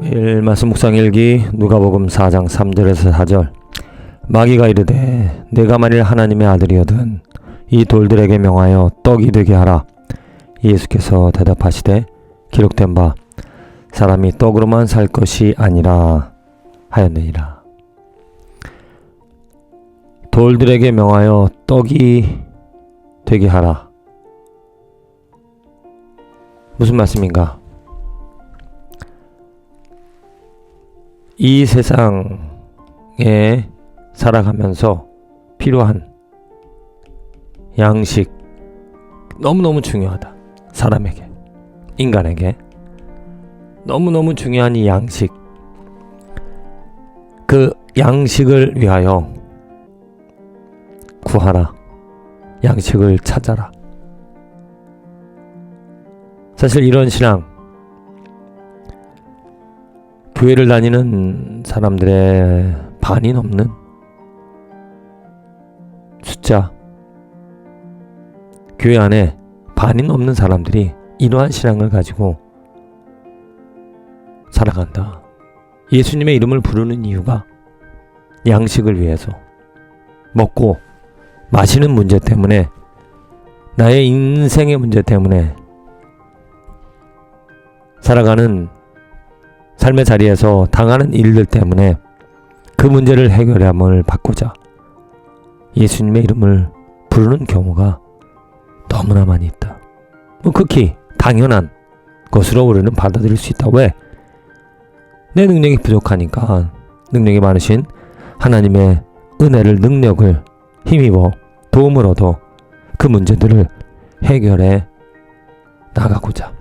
매일 말씀 묵상 일기 누가복음 4장 3절에서 4절. 마귀가 이르되 내가 만일 하나님의 아들이거든 이 돌들에게 명하여 떡이 되게 하라. 예수께서 대답하시되 기록된 바 사람이 떡으로만 살 것이 아니라 하였느니라. 돌들에게 명하여 떡이 되게 하라. 무슨 말씀인가? 이 세상에 살아가면서 필요한 양식 너무너무 중요하다. 사람에게, 인간에게 너무너무 중요한 이 양식, 그 양식을 위하여 구하라. 양식을 찾아라. 사실 이런 신앙, 교회를 다니는 사람들의 반이 넘는 숫자, 교회 안에 반이 넘는 사람들이 이러한 신앙을 가지고 살아간다. 예수님의 이름을 부르는 이유가 양식을 위해서, 먹고 마시는 문제 때문에, 나의 인생의 문제 때문에 살아가는 삶의 자리에서 당하는 일들 때문에 그 문제를 해결함을 받고자 예수님의 이름을 부르는 경우가 너무나 많이 있다. 극히 당연한 것으로 우리는 받아들일 수 있다. 왜? 내 능력이 부족하니까 능력이 많으신 하나님의 은혜를, 능력을 힘입어 도움을 얻어 그 문제들을 해결해 나가고자.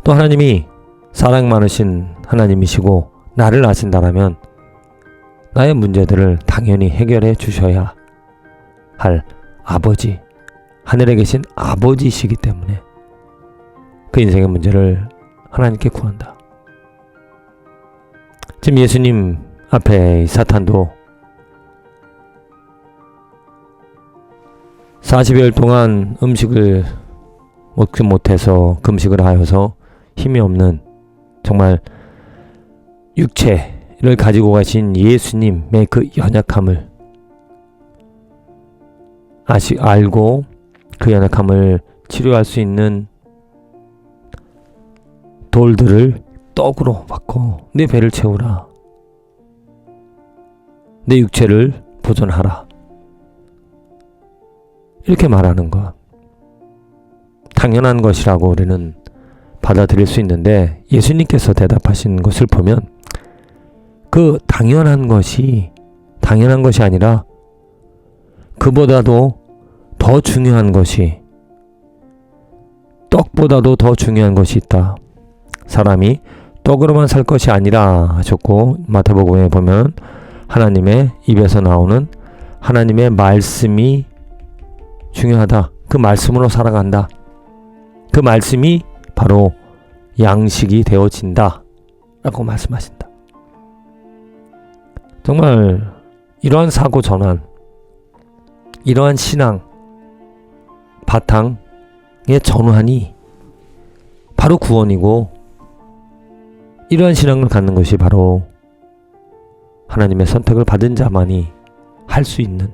또 하나님이 사랑 많으신 하나님이시고 나를 아신다라면 나의 문제들을 당연히 해결해 주셔야 할 아버지, 하늘에 계신 아버지이시기 때문에 그 인생의 문제를 하나님께 구한다. 지금 예수님 앞에 사탄도 40여일 동안 음식을 먹지 못해서 금식을 하여서 힘이 없는 정말 육체를 가지고 가신 예수님의 그 연약함을 알고 그 연약함을 치료할 수 있는 돌들을 떡으로 바꿔 내 배를 채우라. 내 육체를 보존하라. 이렇게 말하는 것. 당연한 것이라고 우리는 받아들일 수 있는데 예수님께서 대답하신 것을 보면 그 당연한 것이 아니라 그보다도 더 중요한 것이, 떡보다도 더 중요한 것이 있다. 사람이 떡으로만 살 것이 아니라 하셨고, 마태복음에 보면 하나님의 입에서 나오는 하나님의 말씀이 중요하다. 그 말씀으로 살아간다. 그 말씀이 바로 양식이 되어진다 라고 말씀하신다. 정말 이러한 사고 전환, 이러한 신앙 바탕의 전환이 바로 구원이고, 이러한 신앙을 갖는 것이 바로 하나님의 선택을 받은 자만이 할 수 있는,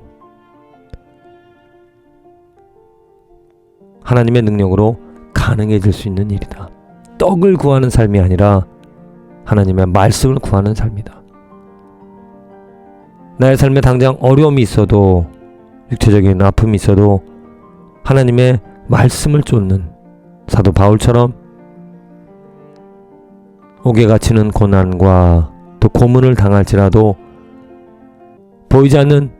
하나님의 능력으로 가능해질 수 있는 일이다. 떡을 구하는 삶이 아니라 하나님의 말씀을 구하는 삶이다. 나의 삶에 당장 어려움이 있어도, 육체적인 아픔이 있어도 하나님의 말씀을 쫓는 사도 바울처럼 옥에 갇히는 고난과 또 고문을 당할지라도 보이지 않는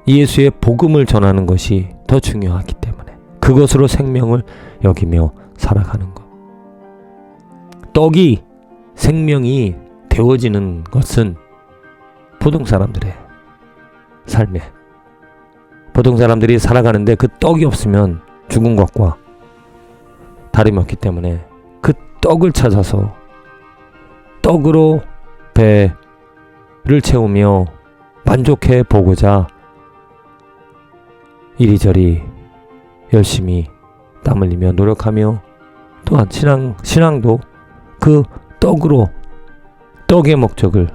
예수의 복음을 전하는 것이 더 중요하기 때문에 그것으로 생명을 여기며 살아가는 것. 떡이 생명이 되어지는 것은 보통 사람들의 삶에, 보통 사람들이 살아가는데 그 떡이 없으면 죽은 것과 다름이 없기 때문에 그 떡을 찾아서 떡으로 배를 채우며 만족해 보고자 이리저리 열심히 땀 흘리며 노력하며, 또한 신앙도 그 떡으로 떡의 목적을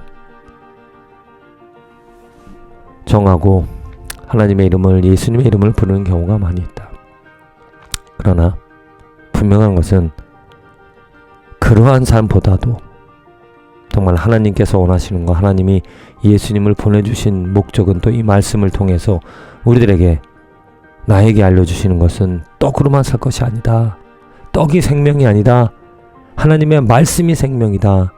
정하고 하나님의 이름을, 예수님의 이름을 부르는 경우가 많이 있다. 그러나 분명한 것은 그러한 삶보다도 정말 하나님께서 원하시는 것, 하나님이 예수님을 보내주신 목적은 또 이 말씀을 통해서 우리들에게, 나에게 알려주시는 것은 떡으로만 살 것이 아니다. 떡이 생명이 아니다. 하나님의 말씀이 생명이다.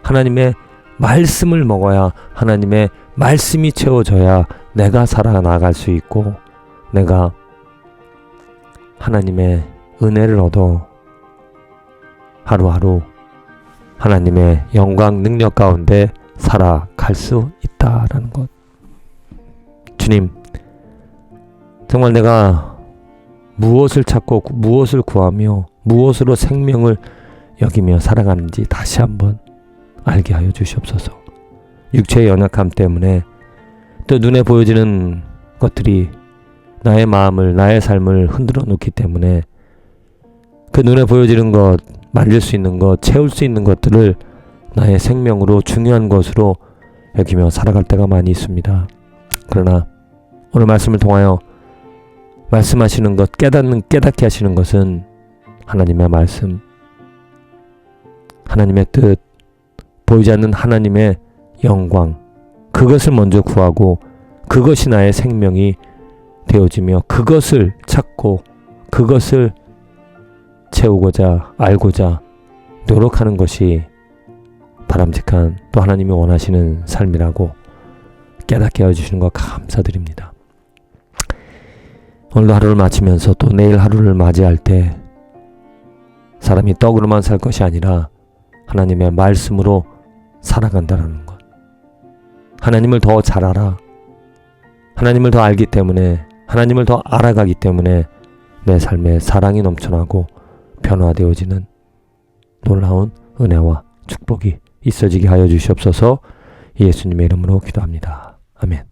하나님의 말씀을 먹어야, 하나님의 말씀이 채워져야 내가 살아나갈 수 있고, 내가 하나님의 은혜를 얻어 하루하루 하나님의 영광 능력 가운데 살아갈 수 있다라는 것. 주님, 정말 내가 무엇을 찾고 무엇을 구하며 무엇으로 생명을 여기며 살아가는지 다시 한번 알게 하여 주시옵소서. 육체의 연약함 때문에 또 눈에 보여지는 것들이 나의 마음을, 나의 삶을 흔들어 놓기 때문에 그 눈에 보여지는 것, 만질 수 있는 것, 채울 수 있는 것들을 나의 생명으로, 중요한 것으로 여기며 살아갈 때가 많이 있습니다. 그러나 오늘 말씀을 통하여 말씀하시는 것, 깨닫게 하시는 것은 하나님의 말씀, 하나님의 뜻, 보이지 않는 하나님의 영광, 그것을 먼저 구하고 그것이 나의 생명이 되어지며 그것을 찾고 그것을 채우고자, 알고자 노력하는 것이 바람직한, 또 하나님이 원하시는 삶이라고 깨닫게 해주시는 것 감사드립니다. 오늘도 하루를 마치면서 또 내일 하루를 맞이할 때 사람이 떡으로만 살 것이 아니라 하나님의 말씀으로 살아간다는 것. 하나님을 더 잘 알아. 하나님을 더 알기 때문에, 하나님을 더 알아가기 때문에 내 삶에 사랑이 넘쳐나고 변화되어지는 놀라운 은혜와 축복이 있어지게 하여 주시옵소서. 예수님의 이름으로 기도합니다. 아멘.